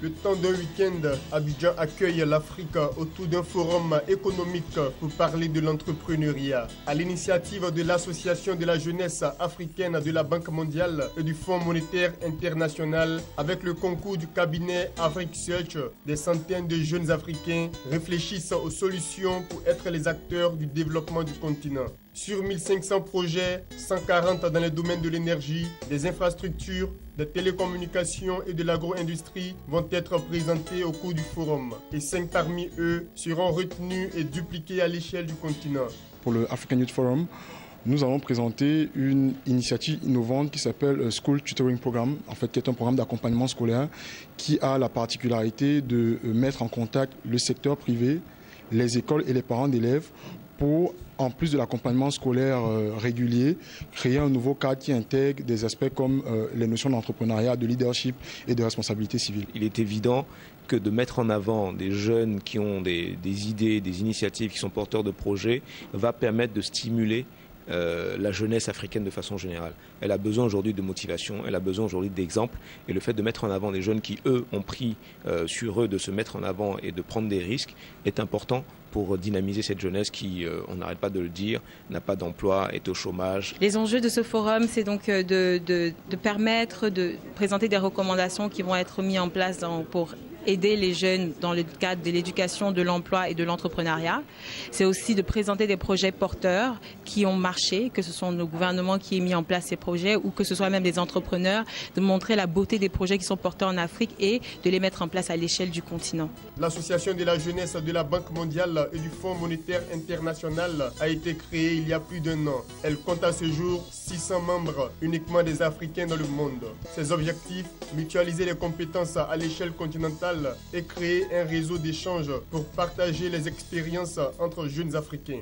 Le temps d'un week-end, Abidjan accueille l'Afrique autour d'un forum économique pour parler de l'entrepreneuriat. À l'initiative de l'Association de la jeunesse africaine de la Banque mondiale et du Fonds monétaire international, avec le concours du cabinet Afrique Search, des centaines de jeunes Africains réfléchissent aux solutions pour être les acteurs du développement du continent. Sur 1500 projets, 140 dans les domaines de l'énergie, des infrastructures, des télécommunications et de l'agro-industrie vont être présentés au cours du forum. Et 5 parmi eux seront retenus et dupliqués à l'échelle du continent. Pour le African Youth Forum, nous allons présenter une initiative innovante qui s'appelle School Tutoring Program, en fait, qui est un programme d'accompagnement scolaire qui a la particularité de mettre en contact le secteur privé, les écoles et les parents d'élèves pour, en plus de l'accompagnement scolaire régulier, créer un nouveau cadre qui intègre des aspects comme les notions d'entrepreneuriat, de leadership et de responsabilité civile. Il est évident que de mettre en avant des jeunes qui ont des idées, des initiatives, qui sont porteurs de projets, va permettre de stimuler la jeunesse africaine de façon générale. Elle a besoin aujourd'hui de motivation, elle a besoin aujourd'hui d'exemples, et le fait de mettre en avant des jeunes qui, eux, ont pris sur eux de se mettre en avant et de prendre des risques est important pour dynamiser cette jeunesse qui, on n'arrête pas de le dire, n'a pas d'emploi, est au chômage. Les enjeux de ce forum, c'est donc de permettre de présenter des recommandations qui vont être mises en place pour aider les jeunes dans le cadre de l'éducation, de l'emploi et de l'entrepreneuriat. C'est aussi de présenter des projets porteurs qui ont marché, que ce soit le gouvernement qui ait mis en place ces projets ou que ce soit même des entrepreneurs, de montrer la beauté des projets qui sont portés en Afrique et de les mettre en place à l'échelle du continent. L'Association de la jeunesse de la Banque mondiale et du Fonds monétaire international a été créée il y a plus d'1 an. Elle compte à ce jour 600 membres, uniquement des Africains dans le monde. Ses objectifs, mutualiser les compétences à l'échelle continentale et créer un réseau d'échange pour partager les expériences entre jeunes Africains.